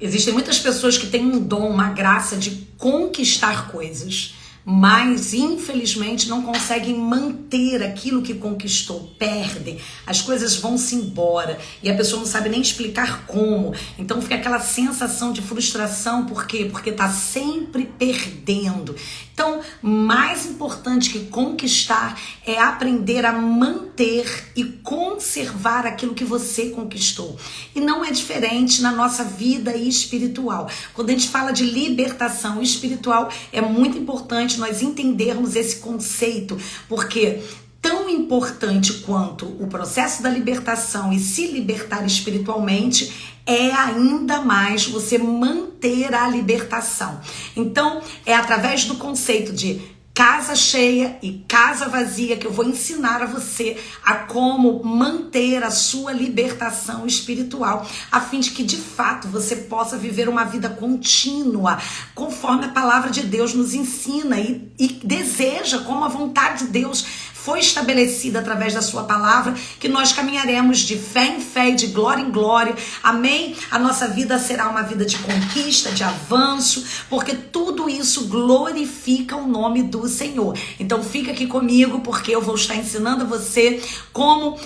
Existem muitas pessoas que têm um dom, uma graça de conquistar coisas, mas infelizmente não conseguem manter aquilo que conquistou, perdem, as coisas vão-se embora e a pessoa não sabe nem explicar como. Então fica aquela sensação de frustração, por quê? Porque tá sempre perdendo. Então, mais importante que conquistar é aprender a manter e conservar aquilo que você conquistou. E não é diferente na nossa vida espiritual. Quando a gente fala de libertação espiritual, é muito importante nós entendermos esse conceito, porque tão importante quanto o processo da libertação e se libertar espiritualmente é ainda mais você manter a libertação. Então, é através do conceito de casa cheia e casa vazia que eu vou ensinar a você a como manter a sua libertação espiritual, a fim de que de fato você possa viver uma vida contínua, conforme a palavra de Deus nos ensina e deseja, como a vontade de Deus foi estabelecida através da sua palavra, que nós caminharemos de fé em fé e de glória em glória, amém? A nossa vida será uma vida de conquista, de avanço, porque tudo isso glorifica o nome do Senhor. Então fica aqui comigo, porque eu vou estar ensinando a você como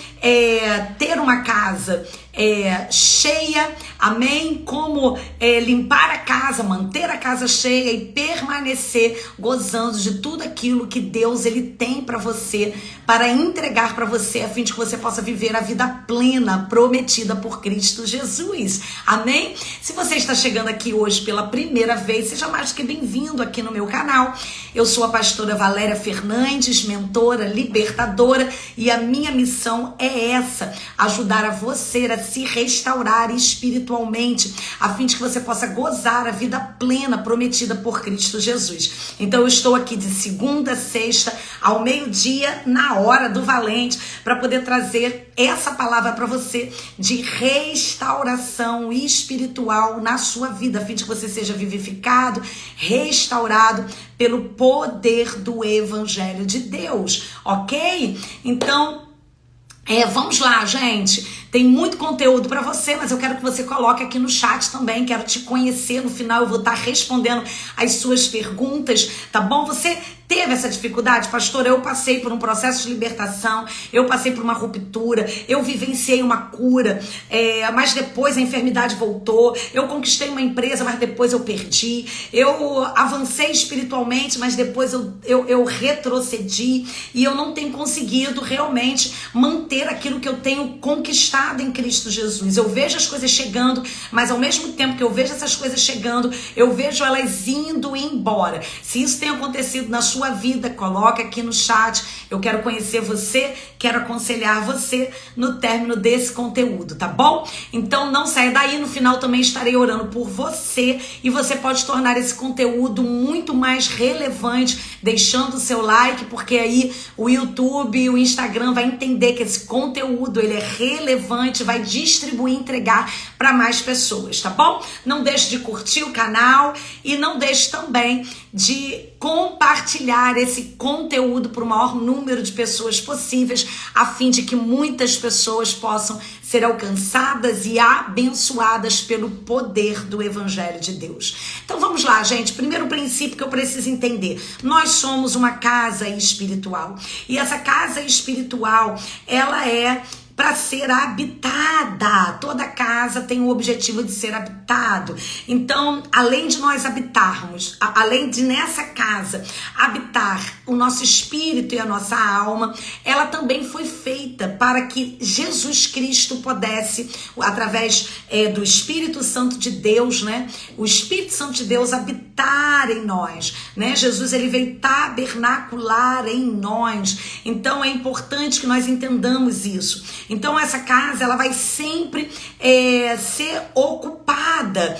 ter uma casa cheia, amém? Como limpar a casa, manter a casa cheia e permanecer gozando de tudo aquilo que Deus ele tem para você, para entregar para você, a fim de que você possa viver a vida plena prometida por Cristo Jesus, amém? Se você está chegando aqui hoje pela primeira vez, seja mais do que bem-vindo aqui no meu canal. Eu sou a pastora Valéria Fernandes, mentora, libertadora, e a minha missão é essa: ajudar a você a se restaurar espiritualmente, a fim de que você possa gozar a vida plena prometida por Cristo Jesus. Então eu estou aqui de segunda a sexta, ao meio-dia, na hora do valente, para poder trazer essa palavra para você de restauração espiritual na sua vida, a fim de que você seja vivificado, restaurado pelo poder do Evangelho de Deus, ok? Então, vamos lá, gente. Tem muito conteúdo para você, mas eu quero que você coloque aqui no chat também. Quero te conhecer. No final eu vou estar respondendo as suas perguntas, tá bom? Você teve essa dificuldade? Pastora, eu passei por um processo de libertação, eu passei por uma ruptura, eu vivenciei uma cura, mas depois a enfermidade voltou, eu conquistei uma empresa, mas depois eu perdi, eu avancei espiritualmente, mas depois eu retrocedi e eu não tenho conseguido realmente manter aquilo que eu tenho conquistado em Cristo Jesus. Eu vejo as coisas chegando, mas ao mesmo tempo que eu vejo essas coisas chegando, eu vejo elas indo embora. Se isso tem acontecido na sua vida, coloca aqui no chat. Eu quero conhecer você, quero aconselhar você no término desse conteúdo, tá bom? Então não saia daí, no final também estarei orando por você e você pode tornar esse conteúdo muito mais relevante, deixando o seu like, porque aí o YouTube e o Instagram vai entender que esse conteúdo ele é relevante, vai distribuir, entregar para mais pessoas, tá bom? Não deixe de curtir o canal e não deixe também de compartilhar esse conteúdo para o maior número de pessoas possíveis, a fim de que muitas pessoas possam ser alcançadas e abençoadas pelo poder do Evangelho de Deus. Então vamos lá, gente. Primeiro princípio que eu preciso entender: nós somos uma casa espiritual, e essa casa espiritual, ela é para ser habitada. Toda casa tem o objetivo de ser habitado. Então, além de nós habitarmos, além de nessa casa habitar o nosso espírito e a nossa alma, ela também foi feita para que Jesus Cristo pudesse, através do Espírito Santo de Deus, né? O Espírito Santo de Deus habitar em nós, né? Jesus, ele veio tabernacular em nós. Então, é importante que nós entendamos isso. Então essa casa, ela vai sempre ser ocupada.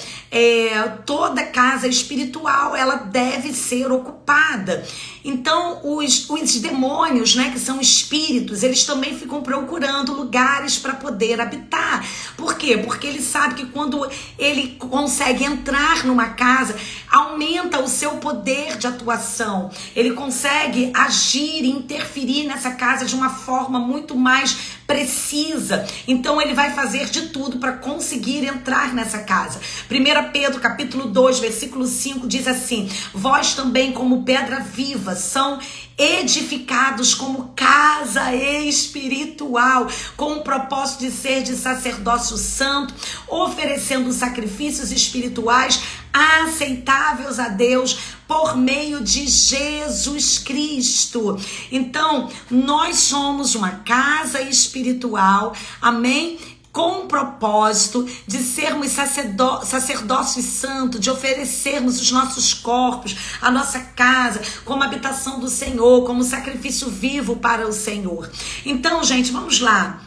Toda casa espiritual, ela deve ser ocupada. Então os demônios, né, que são espíritos, eles também ficam procurando lugares para poder habitar. Por quê? Porque ele sabe que quando ele consegue entrar numa casa, aumenta o seu poder de atuação. Ele consegue agir e interferir nessa casa de uma forma muito mais precisa. Então ele vai fazer de tudo para conseguir entrar nessa casa. 1 Pedro capítulo 2, versículo 5 diz assim: vós também, como pedra viva, são edificados como casa espiritual, com o propósito de ser de sacerdócio santo, oferecendo sacrifícios espirituais aceitáveis a Deus por meio de Jesus Cristo. Então, nós somos uma casa espiritual, amém? Com o propósito de sermos sacerdócio santo, de oferecermos os nossos corpos, a nossa casa, como habitação do Senhor, como sacrifício vivo para o Senhor. Então, gente, vamos lá.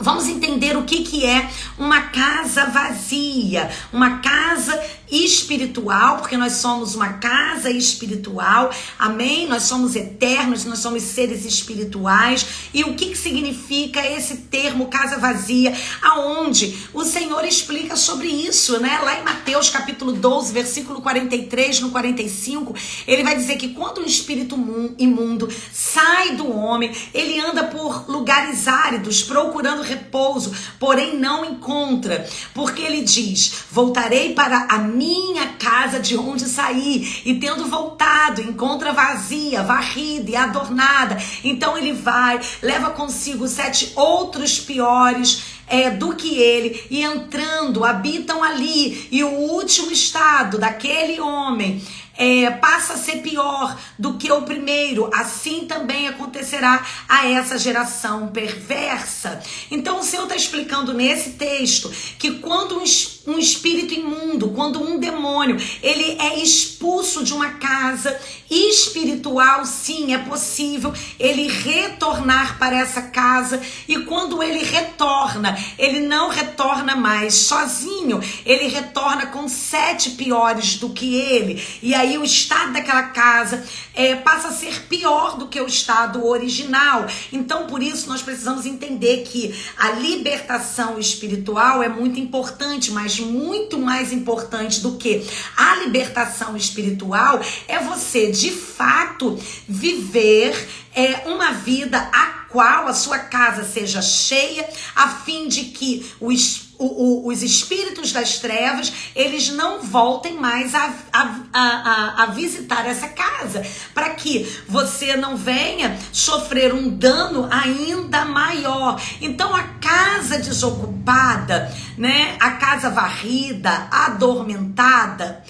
Vamos entender o que é uma casa vazia, uma casa espiritual, porque nós somos uma casa espiritual, amém? Nós somos eternos, nós somos seres espirituais. E o que significa esse termo casa vazia? Aonde o Senhor explica sobre isso, né? Lá em Mateus capítulo 12, versículo 43 no 45, ele vai dizer que quando um espírito imundo sai do homem, ele anda por lugares áridos, procurando repouso, porém não encontra, porque ele diz: voltarei para a minha casa de onde saí, e tendo voltado, encontra vazia, varrida e adornada. Então ele vai, leva consigo 7 outros piores do que ele, e entrando, habitam ali, e o último estado daquele homem passa a ser pior do que o primeiro. Assim também acontecerá a essa geração perversa. Então o Senhor está explicando nesse texto que quando um espírito imundo, quando um demônio, ele é expulso de uma casa espiritual, sim, é possível ele retornar para essa casa. E quando ele retorna, ele não retorna mais sozinho, ele retorna com 7 piores do que ele. E aí o estado daquela casa passa a ser pior do que o estado original. Então, por isso, nós precisamos entender que a libertação espiritual é muito importante, mas muito mais importante do que a libertação espiritual é você, de fato, viver uma vida a qual a sua casa seja cheia, a fim de que os espíritos das trevas, eles não voltem mais a visitar essa casa, para que você não venha sofrer um dano ainda maior. Então a casa desocupada, né, a casa varrida, adormentada,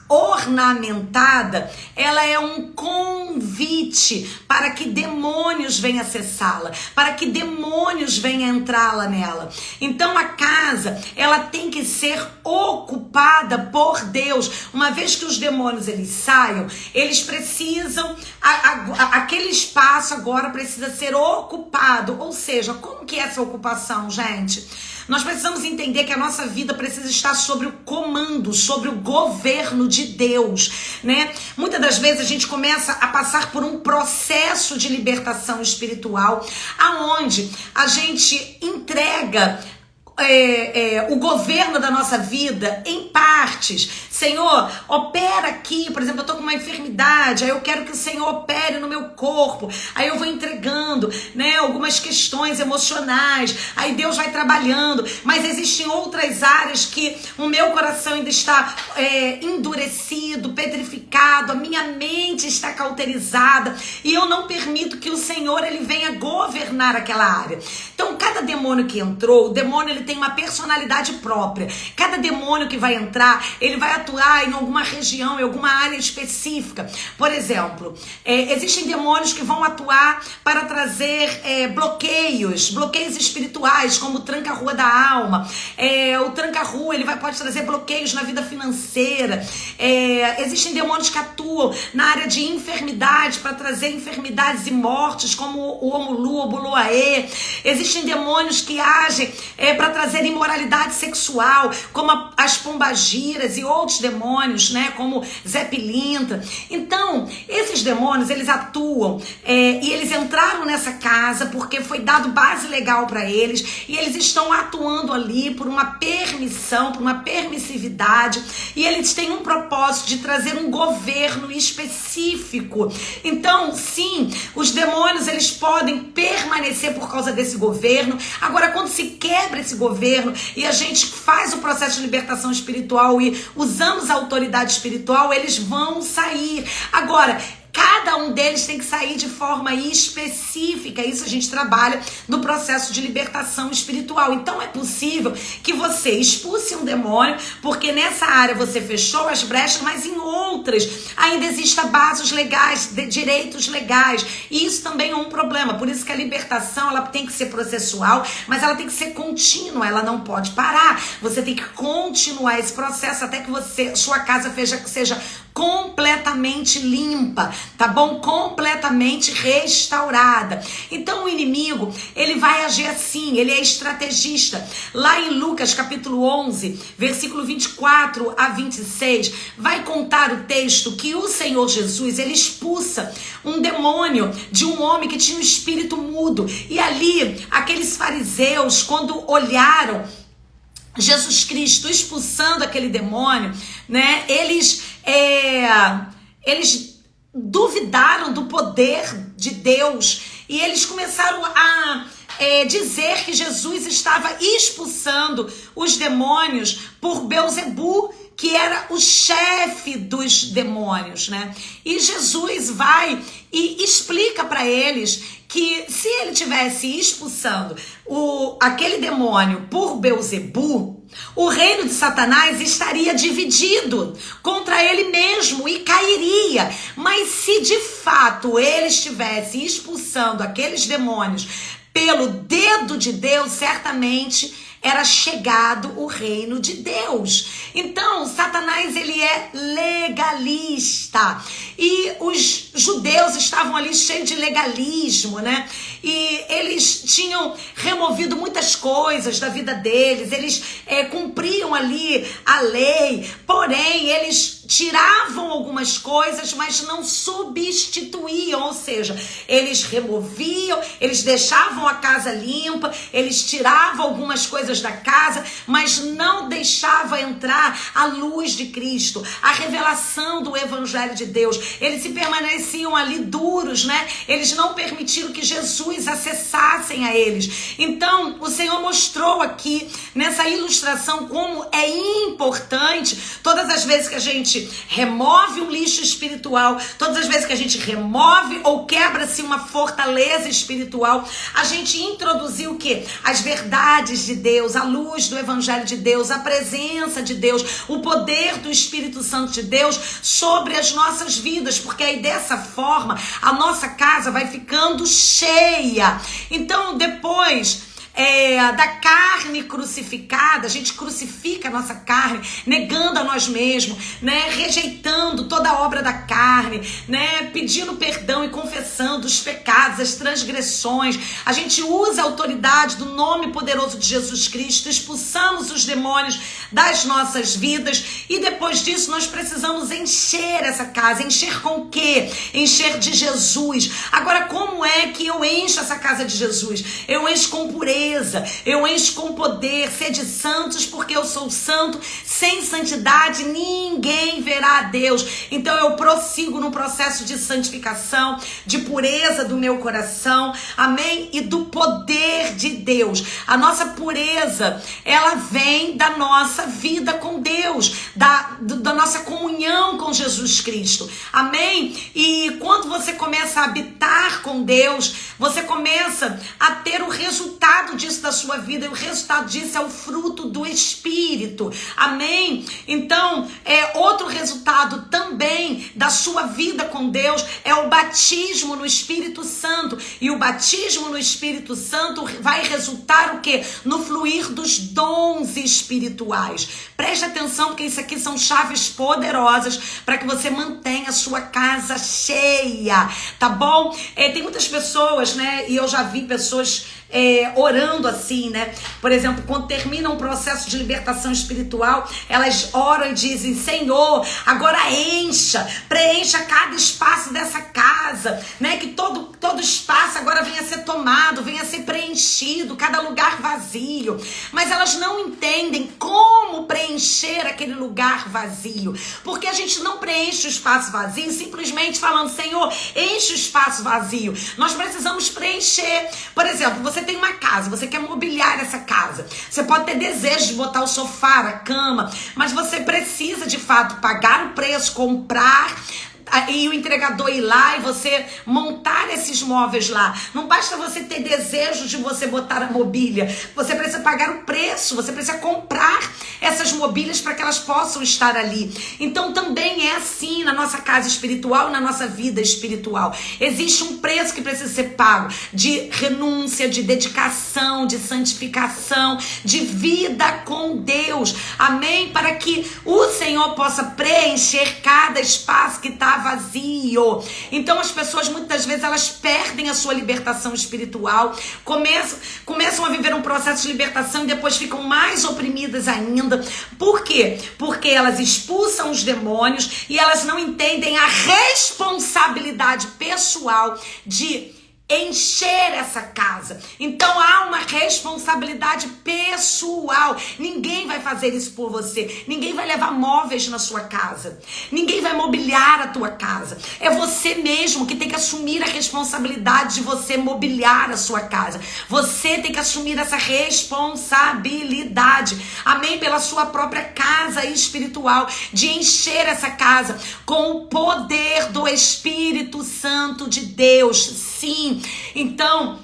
ornamentada, ela é um convite para que demônios venham acessá-la, para que demônios venham entrá-la nela. Então a casa, ela tem que ser ocupada por Deus. Uma vez que os demônios eles saiam, eles precisam, aquele espaço agora precisa ser ocupado. Ou seja, como que é essa ocupação, gente? Nós precisamos entender que a nossa vida precisa estar sobre o comando, sobre o governo de Deus, né? Muitas das vezes a gente começa a passar por um processo de libertação espiritual, aonde a gente entrega o governo da nossa vida em partes. Senhor, opera aqui, por exemplo, eu tô com uma enfermidade, aí eu quero que o Senhor opere no meu corpo, aí eu vou entregando, né, algumas questões emocionais, aí Deus vai trabalhando, mas existem outras áreas que o meu coração ainda está endurecido, petrificado, a minha mente está cauterizada, e eu não permito que o Senhor ele venha governar aquela área. Então, cada demônio que entrou, o demônio ele tem uma personalidade própria. Cada demônio que vai entrar, ele vai atuar em alguma região, em alguma área específica. Por exemplo, existem demônios que vão atuar para trazer bloqueios espirituais, como o tranca-rua da alma. O tranca-rua, ele pode trazer bloqueios na vida financeira. Existem demônios que atuam na área de enfermidade, para trazer enfermidades e mortes, como o Omulu, o Buluaê. Existem demônios que agem para trazer imoralidade sexual, como as pombagiras e outros demônios, né, como Zé Pilintra. Então, esses demônios, eles atuam e eles entraram nessa casa porque foi dado base legal para eles, e eles estão atuando ali por uma permissão, por uma permissividade, e eles têm um propósito de trazer um governo específico. Então, sim, os demônios, eles podem permanecer por causa desse governo. Agora, quando se quebra esse governo e a gente faz o processo de libertação espiritual e usamos a autoridade espiritual, eles vão sair. Agora, cada um deles tem que sair de forma específica. Isso a gente trabalha no processo de libertação espiritual. Então é possível que você expulse um demônio, porque nessa área você fechou as brechas, mas em outras ainda existem bases legais, direitos legais. E isso também é um problema. Por isso que a libertação, ela tem que ser processual, mas ela tem que ser contínua, ela não pode parar. Você tem que continuar esse processo até que sua casa seja completamente limpa, tá bom? Completamente restaurada. Então o inimigo, ele vai agir assim, ele é estrategista. Lá em Lucas capítulo 11, versículo 24 a 26, vai contar o texto que o Senhor Jesus, ele expulsa um demônio de um homem que tinha um espírito mudo. E ali, aqueles fariseus, quando olharam Jesus Cristo expulsando aquele demônio, né? Eles duvidaram do poder de Deus e eles começaram a dizer que Jesus estava expulsando os demônios por Belzebu, que era o chefe dos demônios, né? E Jesus vai e explica para eles que se ele tivesse expulsando aquele demônio por Belzebu, o reino de Satanás estaria dividido contra ele mesmo e cairia. Mas se de fato ele estivesse expulsando aqueles demônios pelo dedo de Deus, certamente era chegado o reino de Deus. Então, Satanás, ele é legalista. E os judeus estavam ali cheios de legalismo, né? E eles tinham removido muitas coisas da vida deles. Eles cumpriam ali a lei. Porém, eles tiravam algumas coisas, mas não substituíam. Ou seja, eles removiam, eles deixavam a casa limpa, eles tiravam algumas coisas da casa, mas não deixava entrar a luz de Cristo, a revelação do Evangelho de Deus. Eles se permaneciam ali duros, né? Eles não permitiram que Jesus acessassem a eles. Então, o Senhor mostrou aqui, nessa ilustração, como é importante, todas as vezes que a gente remove um lixo espiritual, todas as vezes que a gente remove ou quebra-se uma fortaleza espiritual, a gente introduzir o quê? As verdades de Deus, a luz do Evangelho de Deus, a presença de Deus, o poder do Espírito Santo de Deus sobre as nossas vidas, porque aí dessa forma a nossa casa vai ficando cheia. Então depois da carne crucificada, a gente crucifica a nossa carne, negando a nós mesmos, né? Rejeitando toda a obra da carne, né? Pedindo perdão e confessando os pecados, as transgressões. A gente usa a autoridade do nome poderoso de Jesus Cristo, expulsamos os demônios das nossas vidas e depois disso nós precisamos encher essa casa. Encher com o quê? Encher de Jesus. Agora, como é que eu encho essa casa de Jesus? Eu encho com pureza, eu encho com poder. Sede santos, porque eu sou santo. Sem santidade ninguém verá a Deus. Então eu prossigo no processo de santificação, de pureza do meu coração, amém? E do poder de Deus. A nossa pureza, ela vem da nossa vida com Deus, da nossa comunhão com Jesus Cristo, amém? E quando você começa a habitar com Deus, você começa a ter o resultado disso da sua vida, e o resultado disso é o fruto do Espírito, amém? Então, outro resultado também da sua vida com Deus é o batismo no Espírito Santo, e o batismo no Espírito Santo vai resultar o quê? No fluir dos dons espirituais. Preste atenção, porque isso aqui são chaves poderosas para que você mantenha a sua casa cheia, tá bom? Tem muitas pessoas, né, e eu já vi pessoas orando assim, né? Por exemplo, quando termina um processo de libertação espiritual, elas oram e dizem: Senhor, agora preencha cada espaço dessa casa, né? Que todo espaço agora venha a ser tomado, venha a ser preenchido, cada lugar vazio. Mas elas não entendem como preencher aquele lugar vazio, porque a gente não preenche o espaço vazio simplesmente falando: Senhor, enche o espaço vazio. Nós precisamos preencher. Por exemplo, você tem uma casa, você quer mobiliar essa casa, você pode ter desejo de botar o sofá, a cama, mas você precisa de fato pagar o preço, comprar, e o entregador ir lá e você montar esses móveis lá. Não basta você ter desejo de você botar a mobília, você precisa pagar o preço, você precisa comprar essas mobílias para que elas possam estar ali. Então também é assim na nossa casa espiritual, na nossa vida espiritual. Existe um preço que precisa ser pago, de renúncia, de dedicação, de santificação, de vida com Deus. Amém? Para que o Senhor possa preencher cada espaço que está vazio. Então as pessoas muitas vezes elas perdem a sua libertação espiritual, começam a viver um processo de libertação e depois ficam mais oprimidas ainda. Por quê? Porque elas expulsam os demônios e elas não entendem a responsabilidade pessoal de encher essa casa. Então há uma responsabilidade pessoal. Ninguém vai fazer isso por você. Ninguém vai levar móveis na sua casa. Ninguém vai mobiliar a tua casa. É você mesmo que tem que assumir a responsabilidade de você mobiliar a sua casa. Você tem que assumir essa responsabilidade. Amém? Pela sua própria casa espiritual, de encher essa casa com o poder do Espírito Santo de Deus. Sim. Então,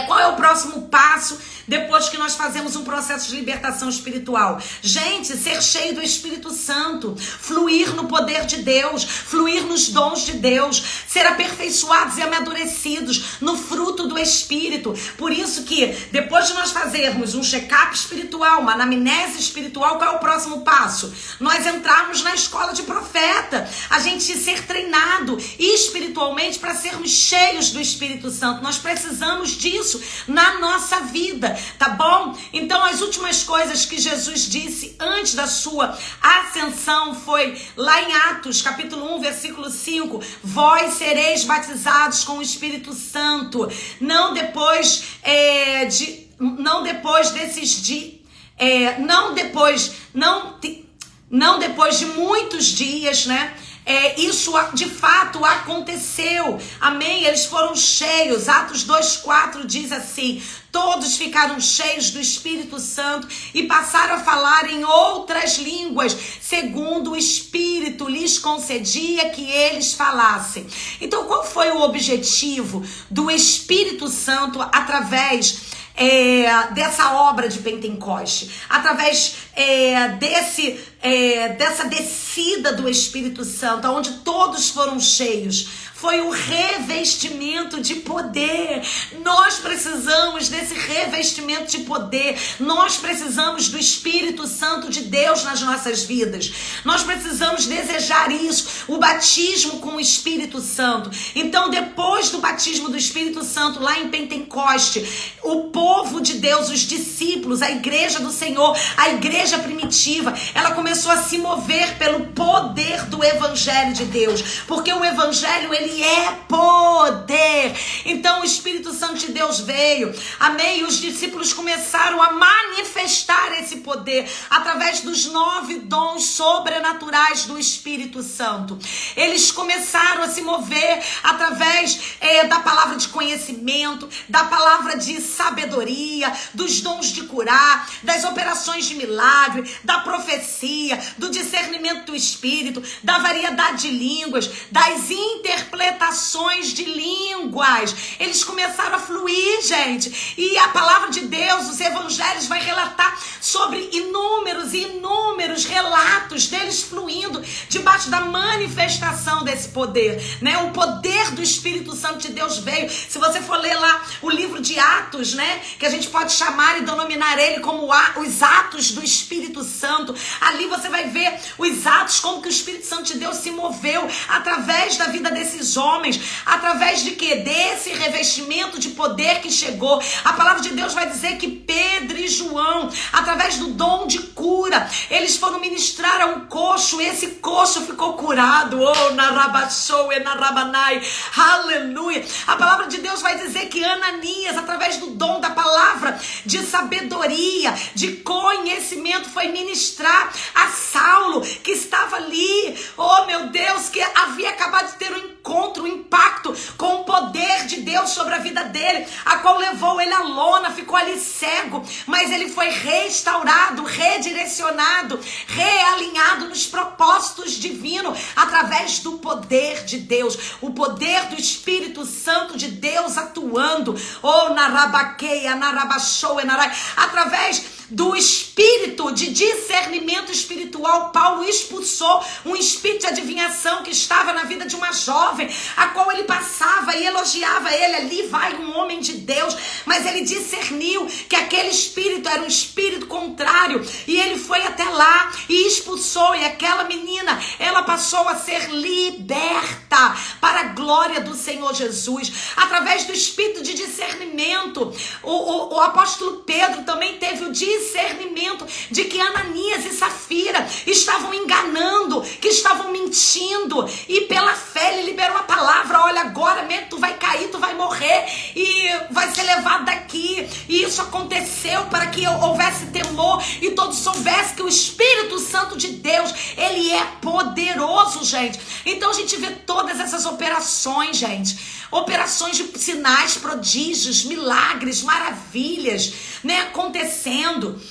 qual é o próximo passo depois que nós fazemos um processo de libertação espiritual? Gente, ser cheio do Espírito Santo, fluir no poder de Deus, fluir nos dons de Deus, ser aperfeiçoados e amadurecidos no fruto do Espírito. Por isso que depois de nós fazermos um check-up espiritual, uma anamnese espiritual, qual é o próximo passo? Nós entrarmos na escola de profeta, a gente ser treinado espiritualmente para sermos cheios do Espírito Santo. Nós precisamos disso na nossa vida, tá bom? Então as últimas coisas que Jesus disse antes da sua ascensão foi lá em Atos capítulo 1 versículo 5: vós sereis batizados com o Espírito Santo, não depois de muitos dias, né? Isso de fato aconteceu, amém? Eles foram cheios. Atos 2,4 diz assim: todos ficaram cheios do Espírito Santo e passaram a falar em outras línguas, segundo o Espírito lhes concedia que eles falassem. Então, qual foi o objetivo do Espírito Santo através dessa obra de Pentecoste, através dessa descida do Espírito Santo, onde todos foram cheios? Foi o revestimento de poder. Nós precisamos desse revestimento de poder. Nós precisamos do Espírito Santo de Deus nas nossas vidas. Nós precisamos desejar isso, o batismo com o Espírito Santo. Então, depois do batismo do Espírito Santo, lá em Pentecoste, o povo de Deus, os discípulos, a igreja do Senhor, a igreja primitiva, ela começou a se mover pelo poder do Evangelho de Deus, porque o Evangelho, ele é poder. Então o Espírito Santo de Deus veio, amém? E os discípulos começaram a manifestar esse poder através dos 9 dons sobrenaturais do Espírito Santo. Eles começaram a se mover através da palavra de conhecimento, da palavra de sabedoria, dos dons de curar, das operações de milagre, da profecia, do discernimento do Espírito, da variedade de línguas, das interpretações de línguas. Eles começaram a fluir, gente. E a palavra de Deus, os evangelhos, vai relatar sobre inúmeros e inúmeros relatos atos deles fluindo debaixo da manifestação desse poder, né? O poder do Espírito Santo de Deus veio. Se você for ler lá o livro de Atos, né? Que a gente pode chamar e denominar ele como os atos do Espírito Santo. Ali você vai ver os atos, como que o Espírito Santo de Deus se moveu através da vida desses homens, através de quê? Desse revestimento de poder que chegou. A palavra de Deus vai dizer que Pedro e João, através do dom de cura, eles foram ministrar a um coxo, e esse coxo ficou curado. Oh, narabashou e narabanai. Aleluia. A palavra de Deus vai dizer que Ananias, através do dom da palavra, de sabedoria, de conhecimento, foi ministrar a Saulo, que estava ali, oh meu Deus, que havia acabado de ter um encontro, um impacto com o poder de Deus sobre a vida dele, a qual levou ele à lona, ficou ali cego, mas ele foi restaurado, redirecionado, realinhado nos propósitos divinos, através do poder de Deus, o poder do Espírito Santo de Deus atuando, oh narabaqueia, narabachou, através do espírito de discernimento espiritual. Paulo expulsou um espírito de adivinhação que estava na vida de uma jovem, a qual ele passava e elogiava ele. Ali vai um homem de Deus, mas ele discerniu que aquele espírito era um espírito contrário, e ele foi até lá e expulsou, e aquela menina, ela passou a ser liberta para a glória do Senhor Jesus, através do espírito de discernimento. O apóstolo Pedro também teve o discernimento de que Ananias e Safira estavam enganando, que estavam mentindo, e pela fé ele liberou a palavra: olha, agora mesmo tu vai cair, tu vai morrer e vai ser levado daqui. E isso aconteceu para que houvesse temor e todos soubessem que o Espírito Santo de Deus, ele é poderoso, gente. Então a gente vê todas essas operações, gente, operações de sinais, prodígios, milagres, maravilhas, né, acontecendo.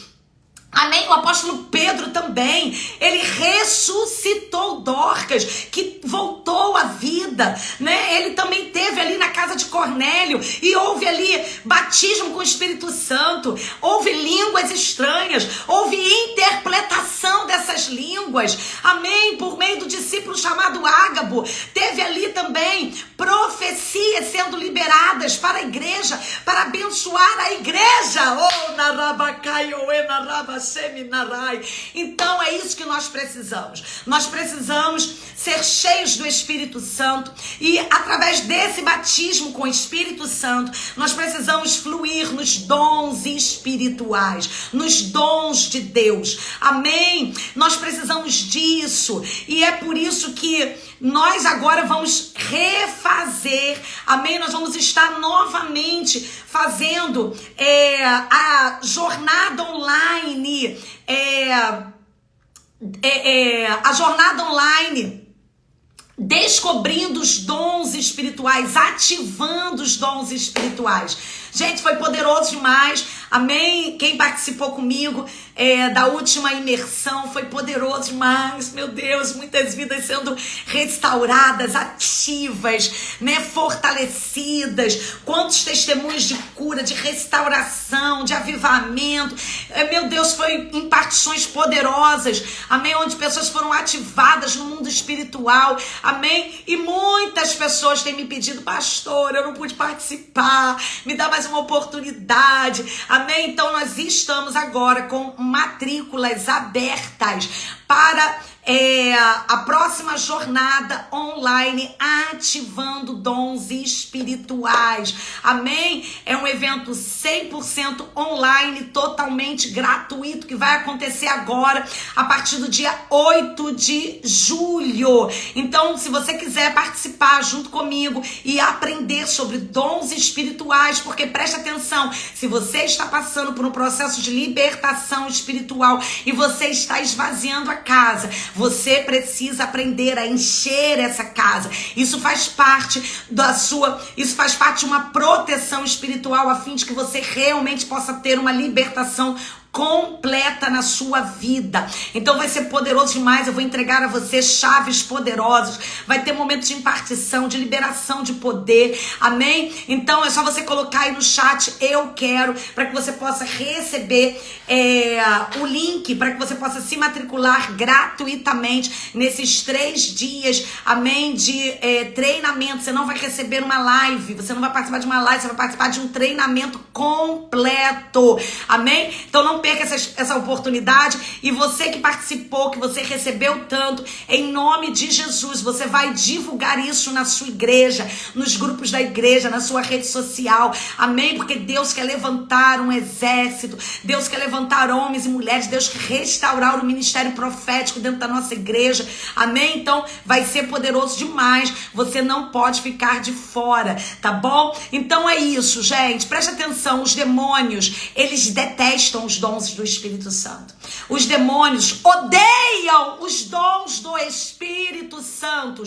Amém? O apóstolo Pedro também, ele ressuscitou Dorcas, que voltou à vida, né? Ele também teve ali na casa de Cornélio, e houve ali batismo com o Espírito Santo, houve línguas estranhas, houve interpretação dessas línguas, amém? Por meio do discípulo chamado Ágabo, teve ali também profecias sendo liberadas para a igreja, para abençoar a igreja. Oh, narabacai, oh, narabacai. Então é isso que nós precisamos. Nós precisamos ser cheios do Espírito Santo, e através desse batismo com o Espírito Santo, nós precisamos fluir nos dons espirituais, nos dons de Deus. Amém? Nós precisamos disso, e é por isso que nós agora vamos refazer, amém? Nós vamos estar novamente fazendo a jornada online, a jornada online, descobrindo os dons espirituais, ativando os dons espirituais. Gente, foi poderoso demais, amém? Quem participou comigo da última imersão, foi poderoso demais, meu Deus, muitas vidas sendo restauradas, ativas, né, fortalecidas, quantos testemunhos de cura, de restauração, de avivamento, meu Deus, foi impartições poderosas, amém, onde pessoas foram ativadas no mundo espiritual, amém, e muitas pessoas têm me pedido: pastor, eu não pude participar, me dá mais uma oportunidade, amém? Então nós estamos agora com matrículas abertas para a próxima jornada online, ativando dons espirituais, amém? É um evento 100% online, totalmente gratuito, que vai acontecer agora, a partir do dia 8 de julho. Então, se você quiser participar junto comigo e aprender sobre dons espirituais, porque preste atenção, se você está passando por um processo de libertação espiritual e você está esvaziando a casa, você precisa aprender a encher essa casa. Isso faz parte isso faz parte de uma proteção espiritual, a fim de que você realmente possa ter uma libertação completa na sua vida. Então vai ser poderoso demais. Eu vou entregar a você chaves poderosas. Vai ter momentos de impartição, de liberação de poder. Amém? Então é só você colocar aí no chat, eu quero, para que você possa receber o link, para que você possa se matricular gratuitamente nesses 3 dias, amém, de treinamento. Você não vai receber uma live, você não vai participar de uma live, você vai participar de um treinamento completo, amém? Então não perca essa oportunidade. E você que participou, que você recebeu tanto, em nome de Jesus, você vai divulgar isso na sua igreja, nos grupos da igreja, na sua rede social, amém? Porque Deus quer levantar um exército, Deus quer levantar homens e mulheres, Deus quer restaurar o ministério profético dentro da nossa igreja, amém? Então vai ser poderoso demais, você não pode ficar de fora, tá bom? Então é isso, gente, preste atenção, os demônios, eles detestam os dons do Espírito Santo. Os demônios odeiam os dons do Espírito Santo.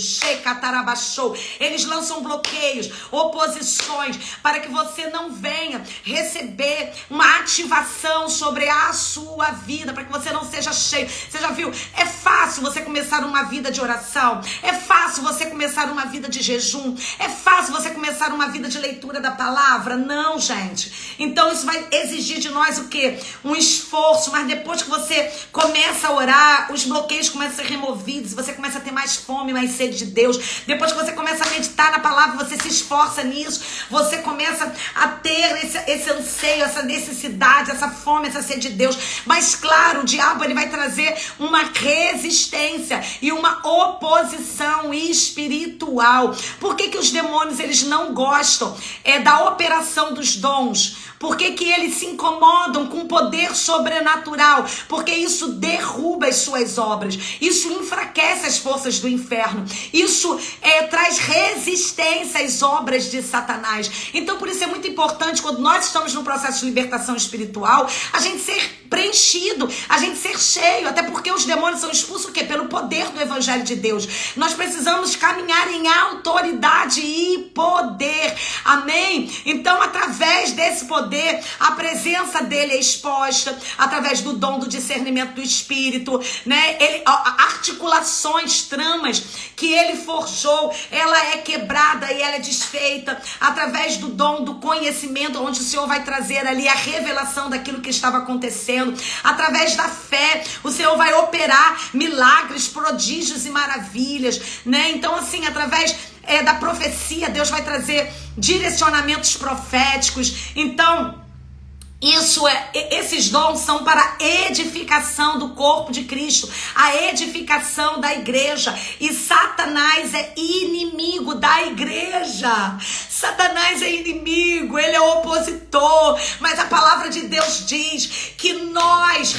Eles lançam bloqueios, oposições, para que você não venha receber uma ativação sobre a sua vida, para que você não seja cheio. Você já viu? É fácil você começar uma vida de oração, é fácil você começar uma vida de jejum, é fácil você começar uma vida de leitura da palavra? Não, gente. Então isso vai exigir de nós o quê? Um esforço, mas depois que você começa a orar, os bloqueios começam a ser removidos, você começa a ter mais fome, mais sede de Deus. Depois que você começa a meditar na palavra, você se esforça nisso, você começa a ter esse anseio, essa necessidade, essa fome, essa sede de Deus. Mas claro, o diabo ele vai trazer uma resistência e uma oposição espiritual. Por que os demônios eles não gostam da operação dos dons? Por que eles se incomodam com o poder sobrenatural? Porque isso derruba as suas obras. Isso enfraquece as forças do inferno. Isso traz resistência às obras de Satanás. Então, por isso é muito importante, quando nós estamos no processo de libertação espiritual, a gente ser preenchido, a gente ser cheio. Até porque os demônios são expulsos o quê? Pelo poder do Evangelho de Deus. Nós precisamos caminhar em autoridade e poder. Amém? Então, através desse poder, a presença dele é exposta através do dom do discernimento do Espírito, né? Articulações, tramas que ele forjou, ela é quebrada e ela é desfeita através do dom do conhecimento, onde o Senhor vai trazer ali a revelação daquilo que estava acontecendo. Através da fé, o Senhor vai operar milagres, prodígios e maravilhas, né? Então, assim, através da profecia, Deus vai trazer direcionamentos proféticos. Então, esses dons são para a edificação do corpo de Cristo, a edificação da igreja. E Satanás é inimigo da igreja. Satanás é inimigo, ele é opositor. Mas a palavra de Deus diz que nós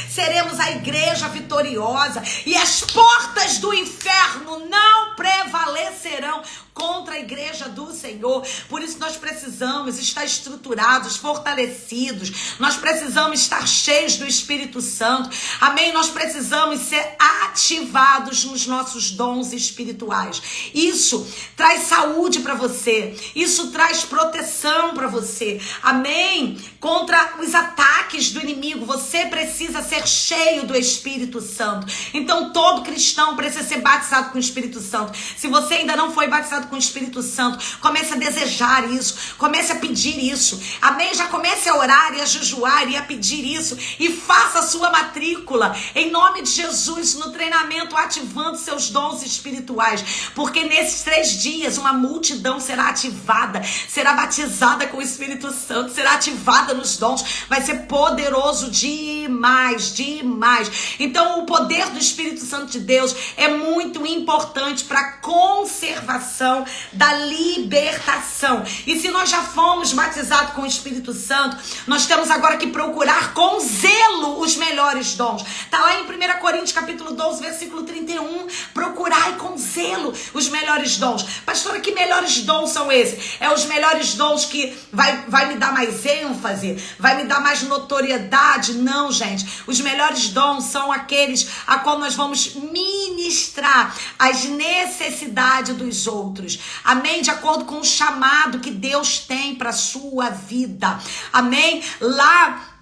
seremos a igreja vitoriosa, e as portas do inferno não prevalecerão contra a igreja do Senhor. Por isso nós precisamos estar estruturados, fortalecidos. Nós precisamos estar cheios do Espírito Santo. Amém? Nós precisamos ser ativados nos nossos dons espirituais. Isso traz saúde para você. Isso traz proteção para você. Amém? Contra os ataques do inimigo, você precisa ser cheio do Espírito Santo. Então todo cristão precisa ser batizado com o Espírito Santo. Se você ainda não foi batizado com o Espírito Santo, comece a desejar isso, comece a pedir isso, amém? Já comece a orar e a jejuar e a pedir isso, e faça a sua matrícula, em nome de Jesus, no treinamento, ativando seus dons espirituais, porque nesses 3 dias, uma multidão será ativada, será batizada com o Espírito Santo, será ativada nos dons, vai ser poderoso demais, demais. Então, o poder do Espírito Santo de Deus é muito importante para a conservação da libertação. E se nós já fomos batizados com o Espírito Santo, nós temos agora que procurar com zelo os melhores dons. Tá lá em 1 Coríntios capítulo 12, versículo 31. Procurai com zelo os melhores dons. Pastora, que melhores dons são esses? É os melhores dons que vai me dar mais ênfase, vai me dar mais notoriedade? Não, gente. Os melhores dons são aqueles a qual nós vamos ministrar as necessidades dos outros. outros. Amém? De acordo com o chamado que Deus tem para sua vida. Amém? Lá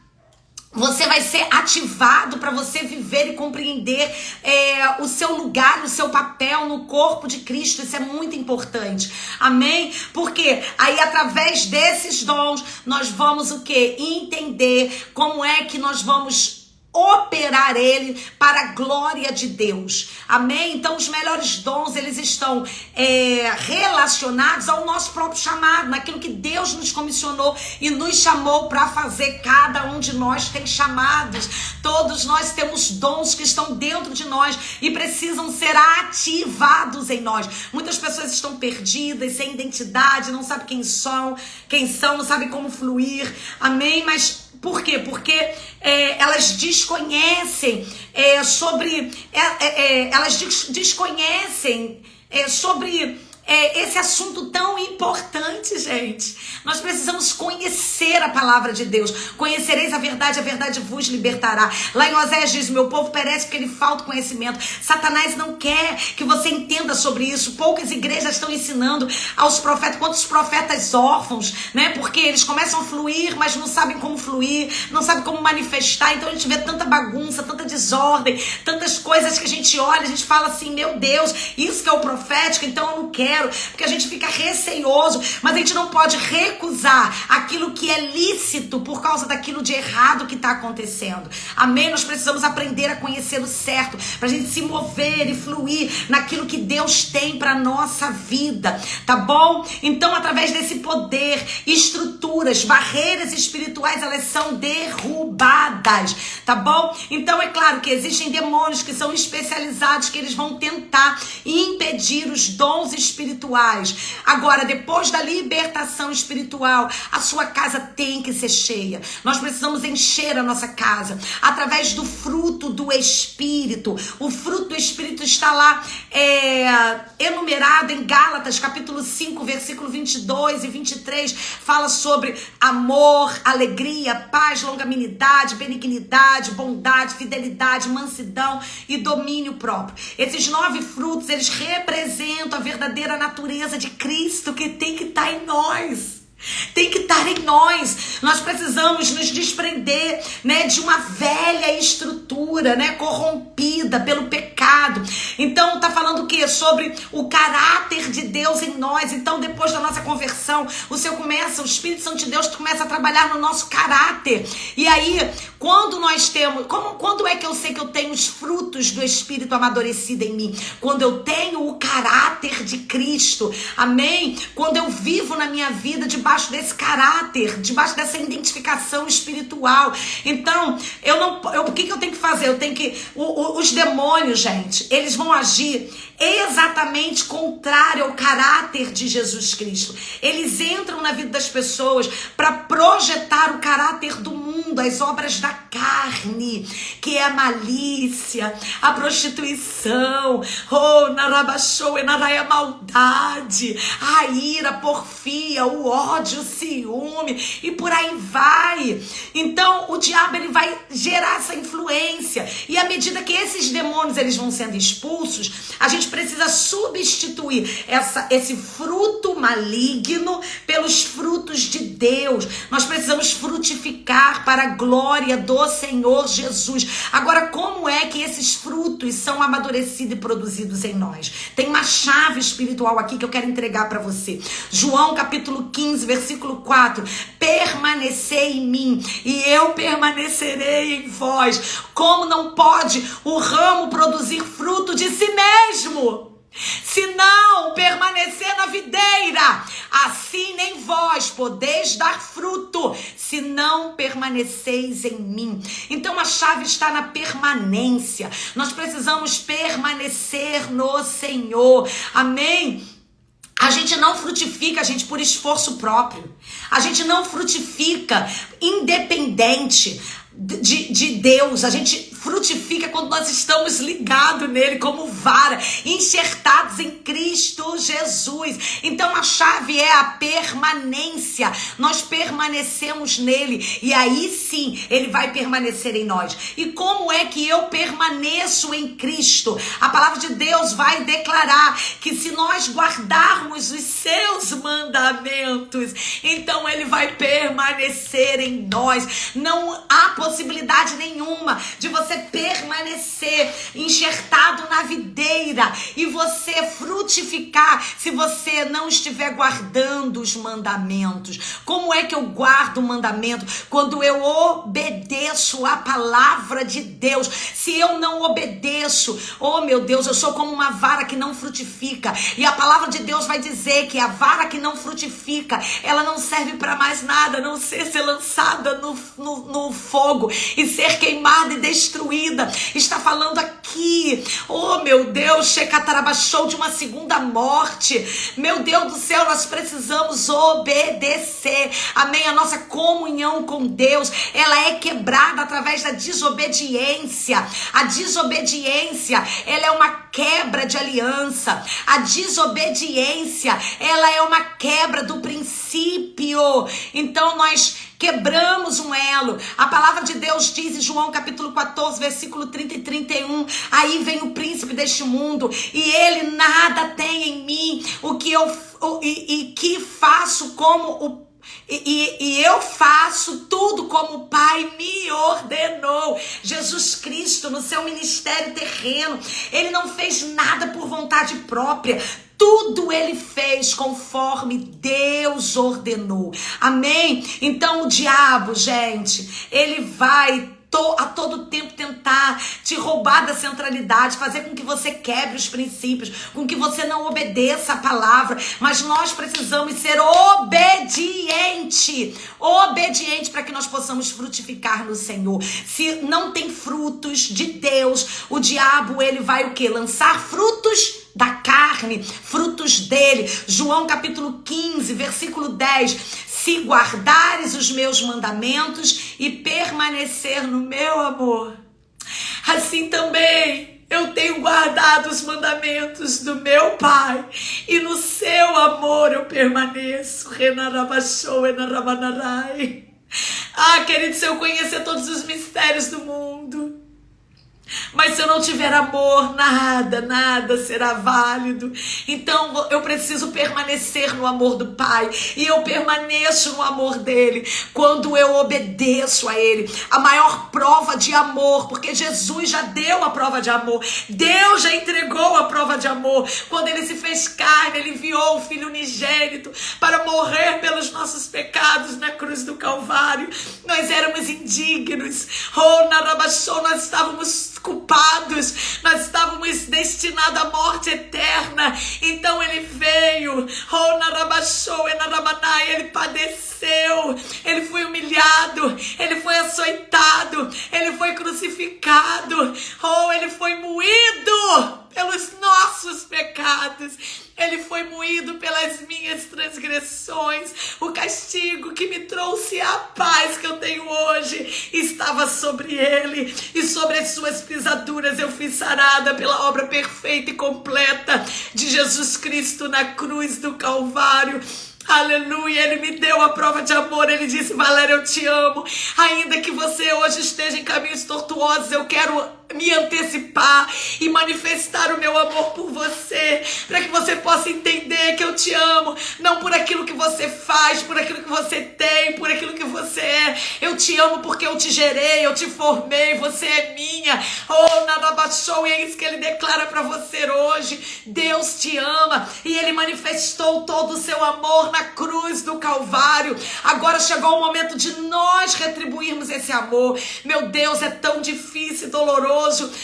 você vai ser ativado para você viver e compreender o seu lugar, o seu papel no corpo de Cristo. Isso é muito importante. Amém? Porque aí através desses dons nós vamos o quê? Entender como é que nós vamos operar ele para a glória de Deus. Amém? Então os melhores dons, eles estão relacionados ao nosso próprio chamado, naquilo que Deus nos comissionou e nos chamou para fazer. Cada um de nós tem chamados, todos nós temos dons que estão dentro de nós e precisam ser ativados em nós. Muitas pessoas estão perdidas, sem identidade, não sabem quem são, não sabem como fluir. Amém? Mas por quê? Porque elas desconhecem desconhecem sobre esse assunto tão importante, gente. Nós precisamos conhecer a palavra de Deus. Conhecereis a verdade vos libertará. Lá em Oséias diz: meu povo perece porque lhe falta conhecimento. Satanás não quer que você entenda sobre isso. Poucas igrejas estão ensinando aos profetas, quantos profetas órfãos, né? Porque eles começam a fluir, mas não sabem como fluir, não sabem como manifestar. Então a gente vê tanta bagunça, tanta desordem, tantas coisas que a gente olha, a gente fala assim: meu Deus, isso que é o profético, então eu não quero. Porque a gente fica receioso, mas a gente não pode recusar aquilo que é lícito por causa daquilo de errado que está acontecendo. Amém? Nós precisamos aprender a conhecer o certo, para a gente se mover e fluir naquilo que Deus tem para nossa vida, tá bom? Então, através desse poder, estruturas, barreiras espirituais, elas são derrubadas, tá bom? Então, é claro que existem demônios que são especializados, que eles vão tentar impedir os dons espirituais. Agora, depois da libertação espiritual, a sua casa tem que ser cheia. Nós precisamos encher a nossa casa através do fruto do Espírito. O fruto do Espírito está lá enumerado em Gálatas, capítulo 5, versículo 22 e 23. Fala sobre amor, alegria, paz, longanimidade, benignidade, bondade, fidelidade, mansidão e domínio próprio. Esses 9 frutos, eles representam a verdadeira natureza de Cristo que tem que estar em nós. Tem que estar em nós. Nós precisamos nos desprender, né, de uma velha estrutura, né, corrompida pelo pecado. Então tá falando o quê? Sobre o caráter de Deus em nós. Então depois da nossa conversão, o Espírito Santo de Deus começa a trabalhar no nosso caráter. E aí, quando nós temos, quando é que eu sei que eu tenho os frutos do Espírito amadurecido em mim? Quando eu tenho o caráter de Cristo. Amém? Quando eu vivo na minha vida debaixo desse caráter, debaixo dessa identificação espiritual. Então, o que eu tenho que fazer? Os demônios, gente, eles vão agir exatamente contrário ao caráter de Jesus Cristo. Eles entram na vida das pessoas para projetar o caráter do mundo, as obras da carne, que é a malícia, a prostituição, a maldade, a ira, a porfia, o ódio, o ciúme, e por aí vai. Então o diabo, ele vai gerar essa influência, e à medida que esses demônios eles vão sendo expulsos, a gente precisa substituir esse fruto maligno pelos frutos de Deus. Nós precisamos frutificar para a glória do Senhor Jesus. Agora, como é que esses frutos são amadurecidos e produzidos em nós? Tem uma chave espiritual aqui que eu quero entregar para você. João capítulo 15, versículo 4. Permanecei em mim e eu permanecerei em vós. Como não pode o ramo produzir fruto de si mesmo, se não permanecer na videira? Assim nem vós podeis dar fruto, se não permaneceis em mim. Então a chave está na permanência. Nós precisamos permanecer no Senhor. Amém? A gente não frutifica, gente, por esforço próprio. A gente não frutifica independente. de Deus, a gente frutifica quando nós estamos ligados nele como vara, enxertados em Cristo Jesus. Então a chave é a permanência. Nós permanecemos nele e aí sim ele vai permanecer em nós. E como é que eu permaneço em Cristo? A palavra de Deus vai declarar que se nós guardarmos os seus mandamentos, então ele vai permanecer em nós. Não há possibilidade nenhuma de você permanecer enxertado na videira e você frutificar se você não estiver guardando os mandamentos. Como é que eu guardo o mandamento? Quando eu obedeço a palavra de Deus. Se eu não obedeço, oh meu Deus, eu sou como uma vara que não frutifica. E a palavra de Deus vai dizer que a vara que não frutifica, ela não serve para mais nada, a não ser lançada no fogo e ser queimada e destruída. Está falando aqui, oh meu Deus, Shecatarabachou, de uma segunda morte. Meu Deus do céu, nós precisamos obedecer. Amém? A nossa comunhão com Deus, ela é quebrada através da desobediência. A desobediência, ela é uma quebra de aliança. A desobediência, ela é uma quebra do princípio. Então nós quebramos um elo. A palavra de Deus diz em João capítulo 14, versículo 30 e 31, aí vem o príncipe deste mundo e ele nada tem em mim, que faço como o E eu faço tudo como o Pai me ordenou. Jesus Cristo, no seu ministério terreno, ele não fez nada por vontade própria. Tudo ele fez conforme Deus ordenou. Amém? Então o diabo, gente, ele vai a todo tempo tentar te roubar da centralidade, fazer com que você quebre os princípios, com que você não obedeça a palavra, mas nós precisamos ser obediente para que nós possamos frutificar no Senhor. Se não tem frutos de Deus, o diabo, ele vai o quê? Lançar frutos da carne, frutos dele. João capítulo 15, versículo 10, se guardares os meus mandamentos e permanecer no meu amor, assim também eu tenho guardado os mandamentos do meu Pai, e no seu amor eu permaneço. Ah, querido, se eu conhecer todos os mistérios do mundo, mas se eu não tiver amor, nada será válido. Então eu preciso permanecer no amor do Pai. E eu permaneço no amor dele quando eu obedeço a ele. A maior prova de amor, porque Jesus já deu a prova de amor. Deus já entregou a prova de amor. Quando ele se fez carne, ele enviou o Filho unigênito para morrer pelos nossos pecados na cruz do Calvário. Nós éramos indignos. Nós estávamos culpados, nós estávamos destinados à morte eterna. Então ele veio, ele padeceu, ele foi humilhado, ele foi açoitado, ele foi crucificado, ele foi moído pelos nossos pecados. Ele foi moído pelas minhas transgressões. O castigo que me trouxe a paz que eu tenho hoje estava sobre ele, e sobre as suas pisaduras eu fui sarada pela obra perfeita e completa de Jesus Cristo na cruz do Calvário. Aleluia, ele me deu a prova de amor. Ele disse: Valéria, eu te amo. Ainda que você hoje esteja em caminhos tortuosos, eu quero me antecipar e manifestar o meu amor por você, para que você possa entender que eu te amo, não por aquilo que você faz, por aquilo que você tem, por aquilo que você é. Eu te amo porque eu te gerei, eu te formei, você é minha. Nada baixou, e é isso que ele declara para você hoje. Deus te ama e ele manifestou todo o seu amor na cruz do Calvário. Agora chegou o momento de nós retribuirmos esse amor. Meu Deus, é tão difícil e doloroso.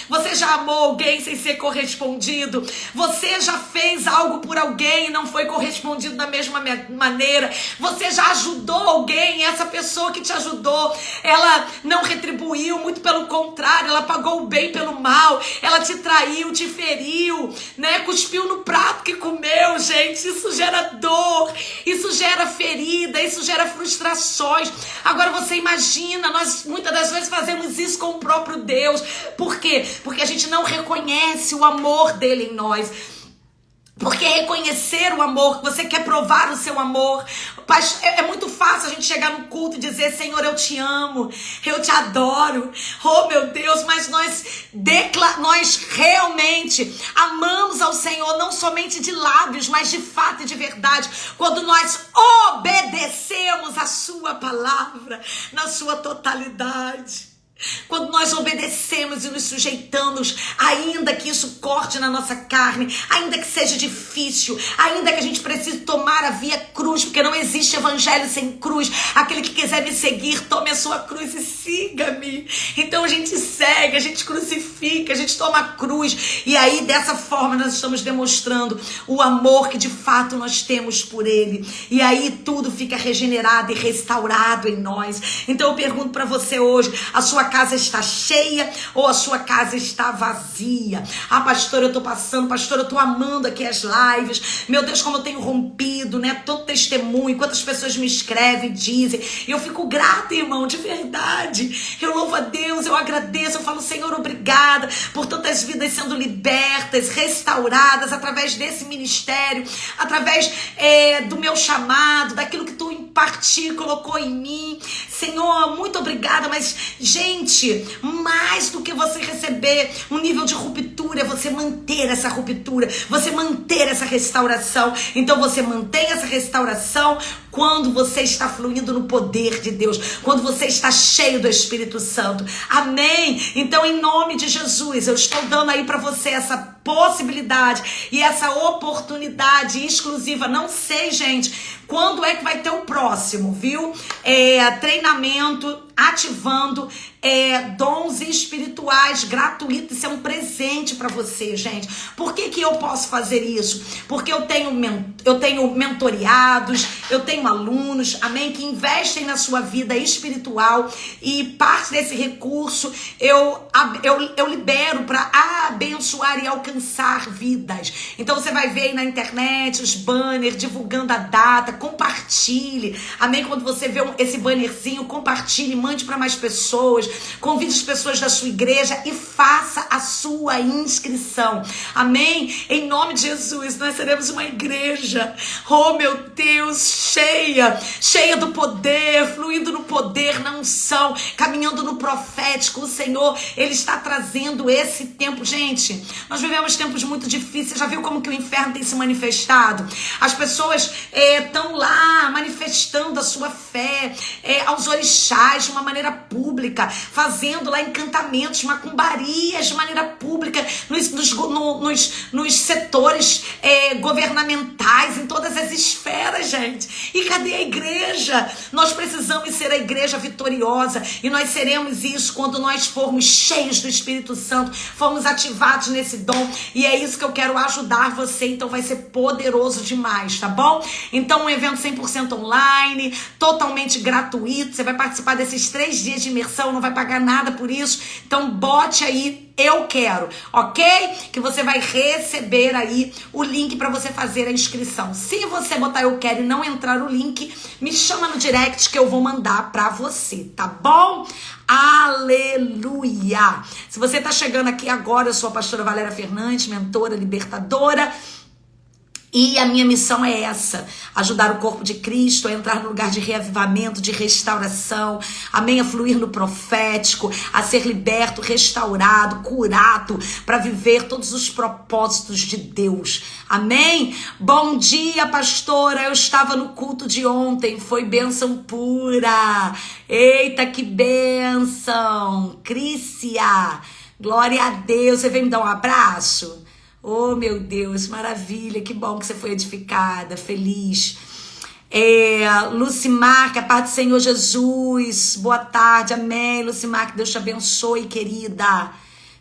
Você já amou alguém sem ser correspondido? Você já fez algo por alguém e não foi correspondido da mesma maneira? Você já ajudou alguém e essa pessoa que te ajudou, ela não retribuiu, muito pelo contrário, ela pagou o bem pelo mal, ela te traiu, te feriu, né? Cuspiu no prato que comeu, gente. Isso gera dor, Isso gera ferida, isso gera frustrações. Agora você imagina, nós muitas das vezes fazemos isso com o próprio Deus. Por quê? Porque a gente não reconhece o amor dele em nós. Porque reconhecer o amor, você quer provar o seu amor. É muito fácil a gente chegar no culto e dizer: Senhor, eu te amo, eu te adoro, oh meu Deus, mas nós realmente amamos ao Senhor, não somente de lábios, mas de fato e de verdade, quando nós obedecemos a sua palavra na sua totalidade. Quando nós obedecemos e nos sujeitamos, ainda que isso corte na nossa carne, ainda que seja difícil, ainda que a gente precise tomar a via cruz, porque não existe evangelho sem cruz. Aquele que quiser me seguir, tome a sua cruz e siga-me. Então a gente segue, a gente crucifica, a gente toma a cruz. E aí dessa forma nós estamos demonstrando o amor que de fato nós temos por ele. E aí tudo fica regenerado e restaurado em nós. Então eu pergunto para você hoje, a sua casa está cheia ou a sua casa está vazia? Ah, pastor, eu tô passando, pastor, eu tô amando aqui as lives. Meu Deus, como eu tenho rompido, né? Todo testemunho, quantas pessoas me escrevem, dizem. E eu fico grata, irmão, de verdade. Eu louvo a Deus, eu agradeço, eu falo: Senhor, obrigada por tantas vidas sendo libertas, restauradas através desse ministério, através do meu chamado, daquilo que tu em parte colocou em mim. Senhor, muito obrigada, mas, gente, mais do que você receber um nível de ruptura, é você manter essa ruptura, você manter essa restauração. Então você mantém essa restauração quando você está fluindo no poder de Deus, quando você está cheio do Espírito Santo. Amém? Então, em nome de Jesus, eu estou dando aí para você essa possibilidade e essa oportunidade exclusiva. Não sei, gente, quando é que vai ter o próximo, viu? Treinamento ativando dons espirituais gratuitos. Isso é um presente para você, gente. Por que eu posso fazer isso? Porque eu tenho mentoreados, eu tenho alunos, amém, que investem na sua vida espiritual, e parte desse recurso eu libero para abençoar e alcançar vidas. Então você vai ver aí na internet os banners divulgando a data. Compartilhe, amém. Quando você vê esse bannerzinho, compartilhe, mande para mais pessoas, convide as pessoas da sua igreja e faça a sua inscrição, amém. Em nome de Jesus, nós seremos uma igreja, oh meu Deus, cheia do poder, fluindo no poder, na unção, caminhando no profético. O Senhor, Ele está trazendo esse tempo. Gente, nós vivemos tempos muito difíceis. Já viu como que o inferno tem se manifestado? As pessoas estão lá manifestando a sua fé aos orixás de uma maneira pública, fazendo lá encantamentos, macumbarias de maneira pública nos setores governamentais, em todas as esferas, gente. E cadê a igreja? Nós precisamos ser a igreja vitoriosa, e nós seremos isso quando nós formos cheios do Espírito Santo, formos ativados nesse dom, e é isso que eu quero ajudar você. Então vai ser poderoso demais, tá bom? Então um evento 100% online, totalmente gratuito. Você vai participar desses 3 dias de imersão, não vai pagar nada por isso. Então bote aí "eu quero", ok? Que você vai receber aí o link para você fazer a inscrição. Se você botar "eu quero" e não entrar o link, me chama no direct que eu vou mandar para você, tá bom? Aleluia! Se você tá chegando aqui agora, eu sou a pastora Valéria Fernandes, mentora, libertadora. E a minha missão é essa: ajudar o corpo de Cristo a entrar no lugar de reavivamento, de restauração, amém, a fluir no profético, a ser liberto, restaurado, curado, para viver todos os propósitos de Deus, amém? Bom dia, pastora, eu estava no culto de ontem, foi bênção pura, eita, que bênção, Crícia, glória a Deus. Você vem me dar um abraço? Oh, meu Deus, maravilha, que bom que você foi edificada, feliz. Lucimar, que a paz do Senhor Jesus, boa tarde, amém. Lucimar, que Deus te abençoe, querida.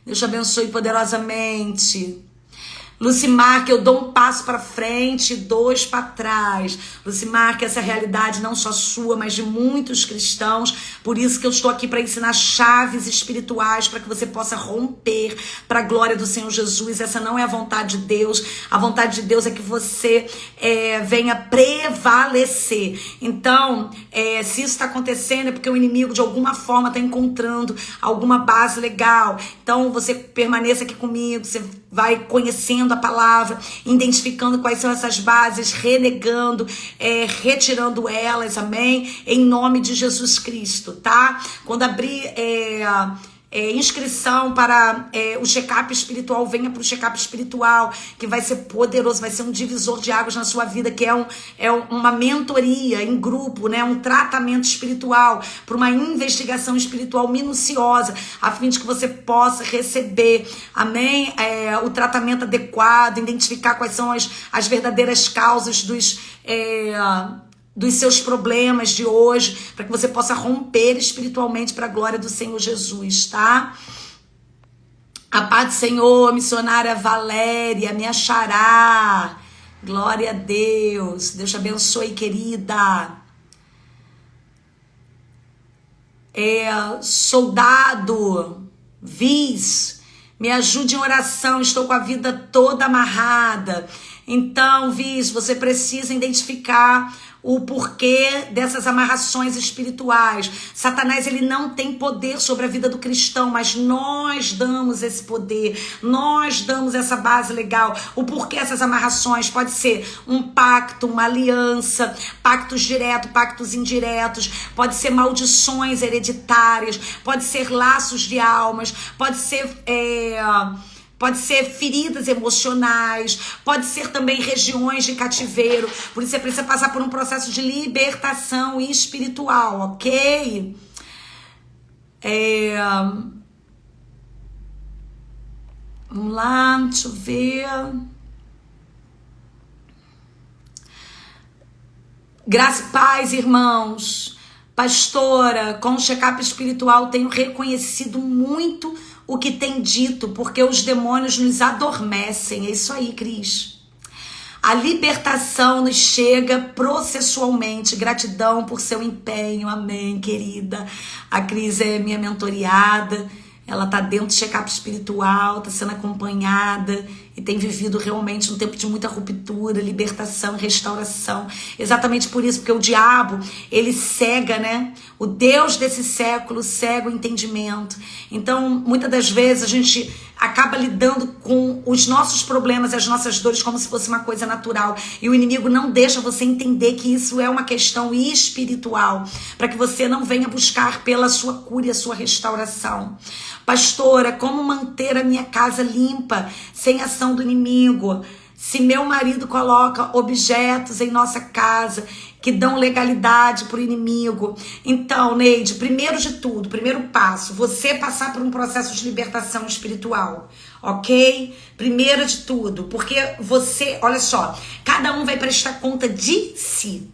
Deus te abençoe poderosamente. Lucimar, que eu dou um passo para frente e 2 para trás. Lucimar, que essa é a realidade não só sua, mas de muitos cristãos. Por isso que eu estou aqui para ensinar chaves espirituais para que você possa romper para a glória do Senhor Jesus. Essa não é a vontade de Deus. A vontade de Deus é que você venha prevalecer. Então, se isso está acontecendo é porque o inimigo de alguma forma está encontrando alguma base legal. Então, você permaneça aqui comigo, você vai conhecendo a palavra, identificando quais são essas bases, renegando, retirando elas, amém? Em nome de Jesus Cristo, tá? Quando abrir inscrição para o check-up espiritual, venha para o check-up espiritual, que vai ser poderoso, vai ser um divisor de águas na sua vida, que é uma mentoria em grupo, né? Um tratamento espiritual, para uma investigação espiritual minuciosa, a fim de que você possa receber, amém? O tratamento adequado, identificar quais são as verdadeiras causas dos seus problemas de hoje, para que você possa romper espiritualmente para a glória do Senhor Jesus, tá? A paz do Senhor, missionária Valéria, minha xará, glória a Deus, Deus te abençoe, querida. Soldado, Viz, me ajude em oração, estou com a vida toda amarrada. Então, Viz, você precisa identificar o porquê dessas amarrações espirituais. Satanás, ele não tem poder sobre a vida do cristão, mas nós damos esse poder, nós damos essa base legal. O porquê essas amarrações pode ser um pacto, uma aliança, pactos diretos, pactos indiretos, pode ser maldições hereditárias, pode ser laços de almas, pode ser feridas emocionais, pode ser também regiões de cativeiro. Por isso você precisa passar por um processo de libertação espiritual, ok? Vamos lá, deixa eu ver. Graça e paz, irmãos. Pastora, com o check-up espiritual tenho reconhecido muito o que tem dito, porque os demônios nos adormecem. É isso aí, Cris. A libertação nos chega processualmente. Gratidão por seu empenho. Amém, querida. A Cris é minha mentoriada. Ela tá dentro do check-up espiritual, tá sendo acompanhada e tem vivido realmente um tempo de muita ruptura, libertação, restauração. Exatamente por isso, porque o diabo, ele cega, né? O Deus desse século cega o entendimento. Então, muitas das vezes a gente acaba lidando com os nossos problemas, as nossas dores como se fosse uma coisa natural. E o inimigo não deixa você entender que isso é uma questão espiritual, para que você não venha buscar pela sua cura e a sua restauração. Pastora, como manter a minha casa limpa, sem ação do inimigo? Se meu marido coloca objetos em nossa casa que dão legalidade para o inimigo. Então, Neide, primeiro de tudo, primeiro passo, você passar por um processo de libertação espiritual, ok? Primeiro de tudo, porque você, olha só, cada um vai prestar conta de si.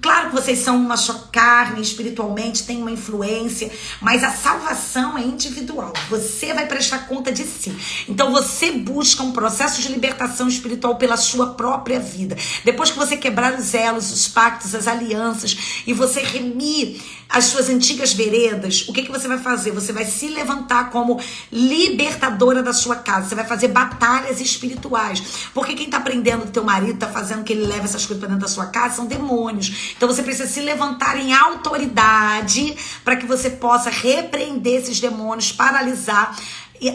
Claro que vocês são uma só carne, espiritualmente tem uma influência, mas a salvação é individual. Você vai prestar conta de si. Então você busca um processo de libertação espiritual pela sua própria vida. Depois que você quebrar os elos, os pactos, as alianças e você remir as suas antigas veredas, o que você vai fazer? Você vai se levantar como libertadora da sua casa. Você vai fazer batalhas espirituais. Porque quem tá prendendo o teu marido, tá fazendo que ele leve essas coisas para dentro da sua casa, são demônios. Então você precisa se levantar em autoridade para que você possa repreender esses demônios, paralisar,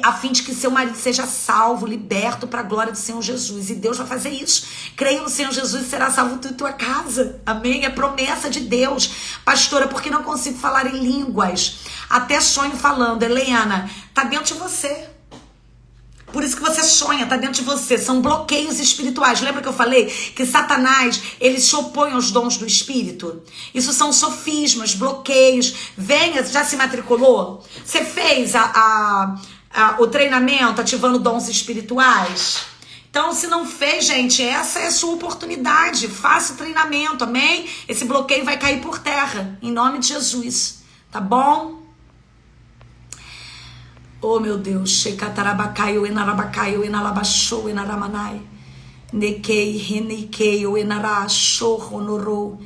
a fim de que seu marido seja salvo, liberto para a glória do Senhor Jesus. E Deus vai fazer isso. Creia no Senhor Jesus e será salvo tu e tua casa. Amém? É promessa de Deus. Pastora, por que não consigo falar em línguas? Até sonho falando. Helena, tá dentro de você. Por isso que você sonha, tá dentro de você. São bloqueios espirituais. Lembra que eu falei que Satanás, ele se opõe aos dons do Espírito? Isso são sofismas, bloqueios. Venha, já se matriculou? Você fez o treinamento ativando dons espirituais? Então, se não fez, gente, essa é a sua oportunidade. Faça o treinamento, amém? Esse bloqueio vai cair por terra, em nome de Jesus. Tá bom? Oh, meu Deus. Shekatarabakai, o enarabakai, o enalabashou, o enaramanai. Nekei, renekei, o enarashou, honorou.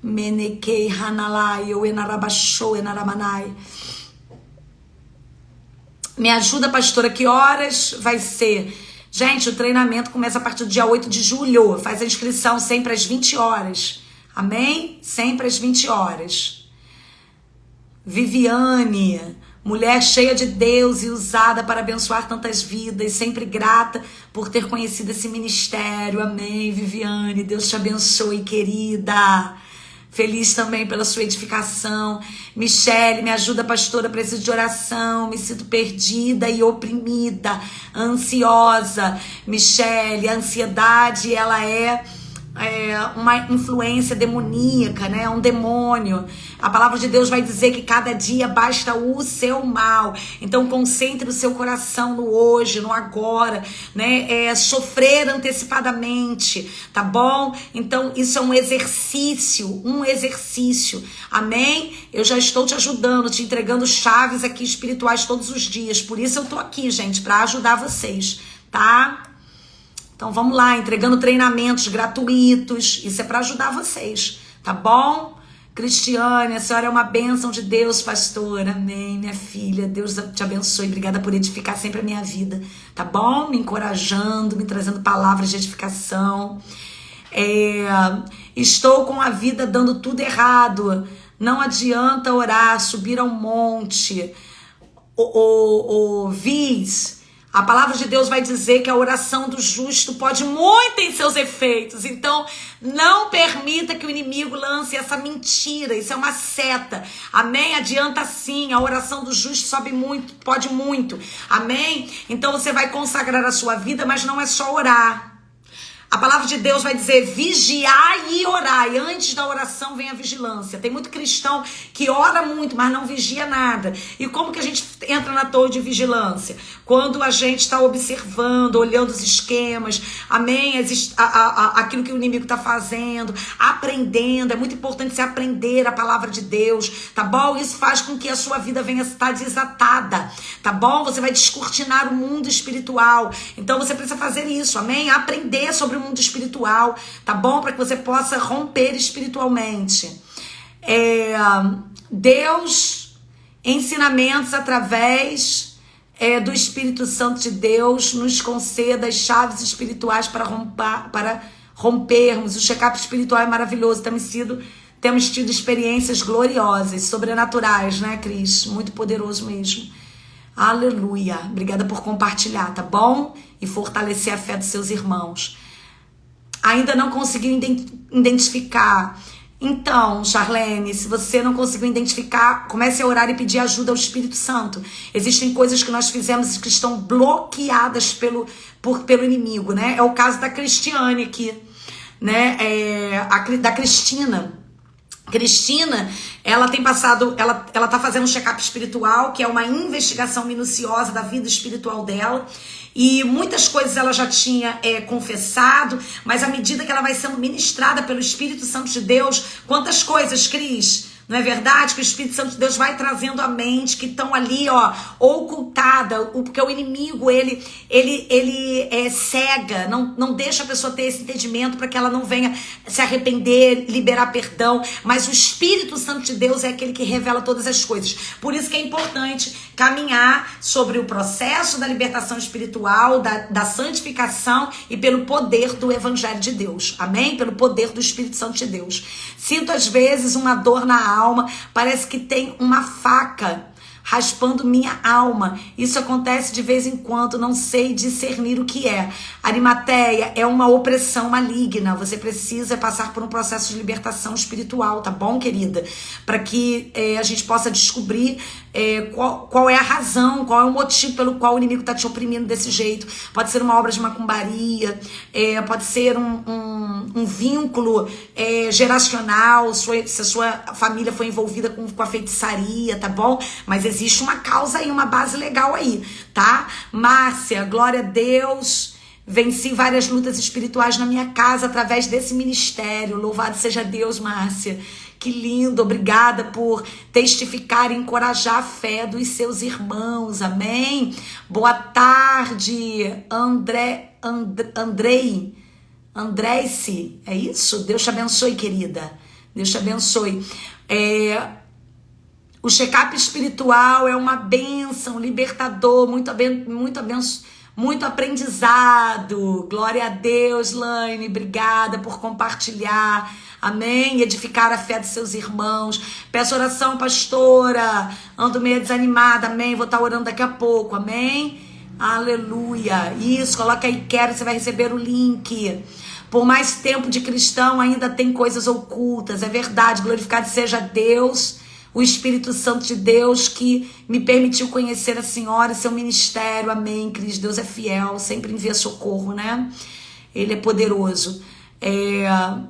Menekei, hanalai, o enarabashou, o enaramanai. Me ajuda, pastora, que horas vai ser? Gente, o treinamento começa a partir do dia 8 de julho. Faz a inscrição sempre às 20 horas. Amém? Sempre às 20 horas. Viviane, mulher cheia de Deus e usada para abençoar tantas vidas, sempre grata por ter conhecido esse ministério. Amém, Viviane. Deus te abençoe, querida. Feliz também pela sua edificação. Michele, me ajuda, pastora, preciso de oração. Me sinto perdida e oprimida, ansiosa. Michele, a ansiedade, ela é uma influência demoníaca, né? Um demônio. A palavra de Deus vai dizer que cada dia basta o seu mal. Então concentre o seu coração no hoje, no agora, né? Sofrer antecipadamente, tá bom? Então isso é um exercício, amém? Eu já estou te ajudando, te entregando chaves aqui espirituais todos os dias. Por isso eu tô aqui, gente, para ajudar vocês, tá? Então vamos lá, entregando treinamentos gratuitos. Isso é para ajudar vocês, tá bom? Cristiane, a senhora é uma bênção de Deus, pastora. Amém, minha filha. Deus te abençoe. Obrigada por edificar sempre a minha vida, tá bom? Me encorajando, me trazendo palavras de edificação. Estou com a vida dando tudo errado. Não adianta orar, subir ao monte. Vis, a palavra de Deus vai dizer que a oração do justo pode muito em seus efeitos. Então, não permita que o inimigo lance essa mentira. Isso é uma seta. Amém? Adianta sim. A oração do justo sobe muito, pode muito. Amém? Então, você vai consagrar a sua vida, mas não é só orar. A palavra de Deus vai dizer vigiai e orai. Antes da oração vem a vigilância. Tem muito cristão que ora muito, mas não vigia nada. E como que a gente entra na torre de vigilância? Quando a gente está observando, olhando os esquemas, amém? Aquilo que o inimigo está fazendo, aprendendo. É muito importante você aprender a palavra de Deus, tá bom? Isso faz com que a sua vida venha a estar desatada, tá bom? Você vai descortinar o mundo espiritual. Então você precisa fazer isso, amém? Aprender sobre o mundo espiritual, tá bom? Para que você possa romper espiritualmente. Deus, ensinamentos através do Espírito Santo de Deus, nos conceda as chaves espirituais para rompermos. O check-up espiritual é maravilhoso. Temos tido experiências gloriosas, sobrenaturais, né, Cris? Muito poderoso mesmo. Aleluia. Obrigada por compartilhar, tá bom? E fortalecer a fé dos seus irmãos. Ainda não conseguiu identificar. Então, Charlene, se você não conseguiu identificar, comece a orar e pedir ajuda ao Espírito Santo. Existem coisas que nós fizemos que estão bloqueadas pelo inimigo, né? É o caso da Cristiane aqui, né? Da Cristina. Cristina, ela tem passado, ela tá fazendo um check-up espiritual, que é uma investigação minuciosa da vida espiritual dela. E muitas coisas ela já tinha confessado, mas à medida que ela vai sendo ministrada pelo Espírito Santo de Deus, quantas coisas, Cris? Não é verdade que o Espírito Santo de Deus vai trazendo à mente, que estão ali, ocultada, porque o inimigo, ele cega, não deixa a pessoa ter esse entendimento para que ela não venha se arrepender, liberar perdão, mas o Espírito Santo de Deus é aquele que revela todas as coisas. Por isso que é importante caminhar sobre o processo da libertação espiritual, da santificação e pelo poder do Evangelho de Deus, amém? Pelo poder do Espírito Santo de Deus. Sinto às vezes uma dor na alma, parece que tem uma faca raspando minha alma. Isso acontece de vez em quando, não sei discernir o que é. Arimateia, é uma opressão maligna. Você precisa passar por um processo de libertação espiritual, tá bom, querida? Para que a gente possa descobrir qual é a razão, qual é o motivo pelo qual o inimigo está te oprimindo desse jeito. Pode ser uma obra de macumbaria, pode ser um vínculo geracional, se a sua família foi envolvida com a feitiçaria, tá bom? Mas existe uma causa aí, uma base legal aí, tá? Márcia, glória a Deus. Venci várias lutas espirituais na minha casa através desse ministério. Louvado seja Deus, Márcia. Que lindo. Obrigada por testificar e encorajar a fé dos seus irmãos. Amém. Boa tarde, Andrei-se. É isso? Deus te abençoe, querida. Deus te abençoe. O check-up espiritual é uma bênção, libertador, muito aprendizado. Glória a Deus, Laine. Obrigada por compartilhar. Amém? Edificar a fé dos seus irmãos. Peço oração, pastora. Ando meio desanimada. Amém? Vou estar orando daqui a pouco. Amém? Aleluia. Isso, coloca aí, quero, você vai receber o link. Por mais tempo de cristão, ainda tem coisas ocultas. É verdade. Glorificado seja Deus, o Espírito Santo de Deus, que me permitiu conhecer a senhora e seu ministério. Amém, Cris. Deus é fiel, sempre envia socorro, né? Ele é poderoso.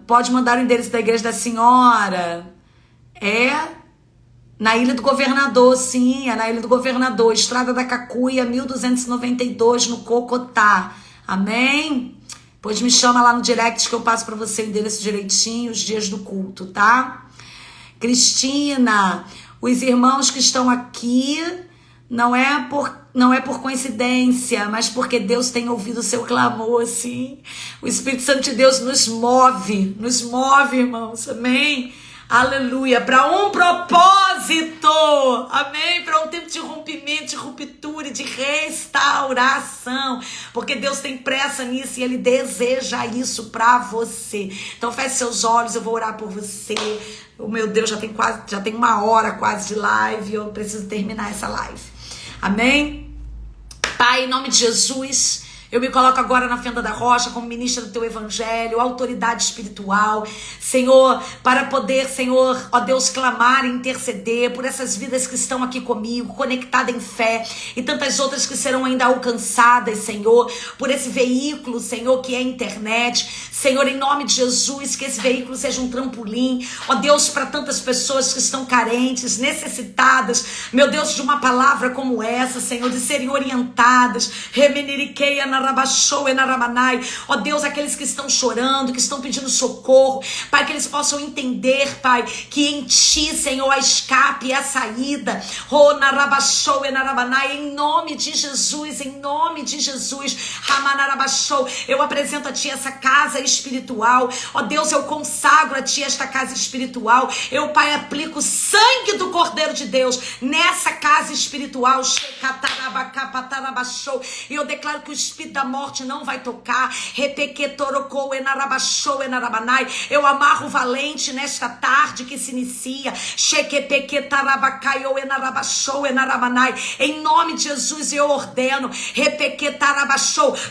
Pode mandar o endereço da igreja da senhora. Na Ilha do Governador, sim, é na Ilha do Governador. Estrada da Cacuia, 1292, no Cocotá. Amém? Pois me chama lá no direct que eu passo para você o endereço direitinho, os dias do culto, tá? Cristina, os irmãos que estão aqui não é por coincidência, mas porque Deus tem ouvido o seu clamor, sim. O Espírito Santo de Deus nos move, irmãos, amém? Aleluia, para um propósito, amém? Para um tempo de rompimento, de ruptura e de restauração, porque Deus tem pressa nisso e Ele deseja isso para você. Então feche seus olhos, eu vou orar por você. Oh, meu Deus, já tem 1 hora quase de live, eu preciso terminar essa live. Amém? Pai, em nome de Jesus, eu me coloco agora na fenda da rocha como ministra do teu evangelho, autoridade espiritual, Senhor, para poder, Senhor, ó Deus, clamar e interceder por essas vidas que estão aqui comigo, conectadas em fé, e tantas outras que serão ainda alcançadas, Senhor, por esse veículo, Senhor, que é a internet. Senhor, em nome de Jesus, que esse veículo seja um trampolim, ó Deus, para tantas pessoas que estão carentes, necessitadas, meu Deus, de uma palavra como essa, Senhor, de serem orientadas, ó Deus, aqueles que estão chorando, que estão pedindo socorro, Pai, que eles possam entender, Pai, que em Ti, Senhor, há escape e a saída, em nome de Jesus, eu apresento a Ti essa casa espiritual, ó Deus, eu consagro a Ti esta casa espiritual, eu, Pai, aplico o sangue do Cordeiro de Deus nessa casa espiritual, e eu declaro que o espírito da morte não vai tocar. Eu amarro o valente nesta tarde que se inicia. Em nome de Jesus eu ordeno,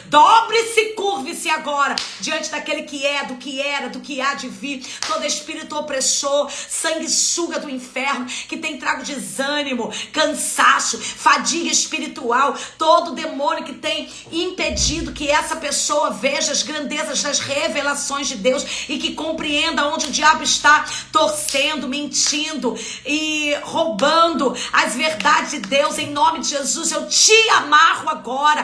dobre-se e curve-se agora diante daquele que é, do que era, do que há de vir. Todo espírito opressor, sanguessuga do inferno, que tem trago desânimo, cansaço, fadiga espiritual, todo demônio que tem impedido que essa pessoa veja as grandezas das revelações de Deus e que compreenda onde o diabo está torcendo, mentindo e roubando as verdades de Deus. Em nome de Jesus eu te amarro agora,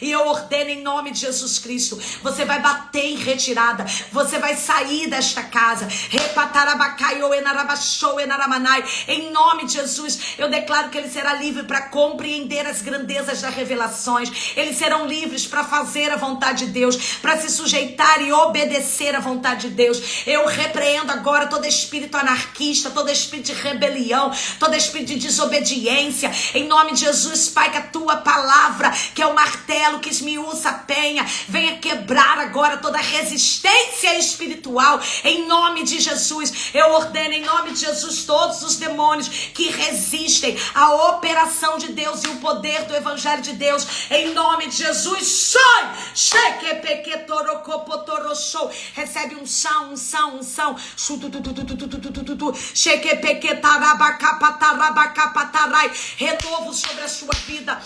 e eu ordeno em nome de Jesus Cristo, você vai bater em retirada, você vai sair desta casa, em nome de Jesus eu declaro que ele será livre para compreender as grandezas das revelações. Eles serão livres para fazer a vontade de Deus, para se sujeitar e obedecer à vontade de Deus. Eu repreendo agora todo espírito anarquista, todo espírito de rebelião, todo espírito de desobediência. Em nome de Jesus, Pai, que a Tua palavra, que é o martelo que esmiuça a penha, venha quebrar agora toda resistência espiritual. Em nome de Jesus, eu ordeno em nome de Jesus todos os demônios que resistem à operação de Deus e o poder do evangelho de Deus, em nome de Jesus, sai! Recebe unção. Renovo sobre a sua vida.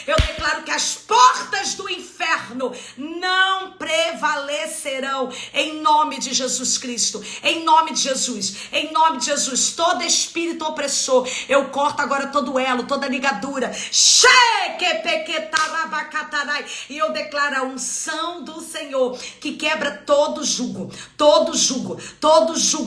Eu declaro que as portas do inferno não prevalecerão em nome de Jesus Cristo. Em nome de Jesus. Em nome de Jesus. Todo espírito opressor, eu corto agora todo elo, toda ligadura. E eu declaro a unção do Senhor que quebra todo jugo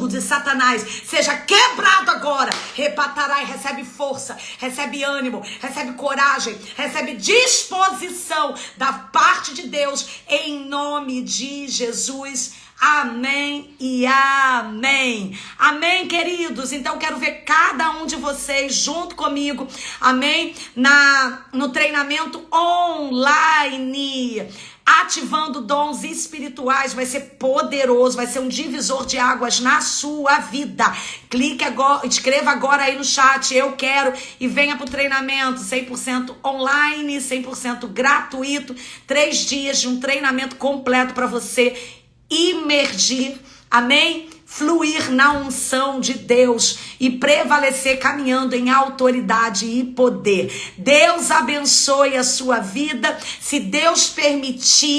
de Satanás seja quebrado agora. Repatarai, recebe força, recebe ânimo, recebe coragem, recebe disposição da parte de Deus em nome de Jesus. Amém e amém. Amém, queridos. Então quero ver cada um de vocês junto comigo. Amém? No treinamento online. Ativando dons espirituais, vai ser poderoso, vai ser um divisor de águas na sua vida. Clique agora, escreva agora aí no chat, eu quero, e venha para o treinamento 100% online, 100% gratuito, 3 dias de um treinamento completo para você imergir, amém? Fluir na unção de Deus e prevalecer caminhando em autoridade e poder. Deus abençoe a sua vida, se Deus permitir.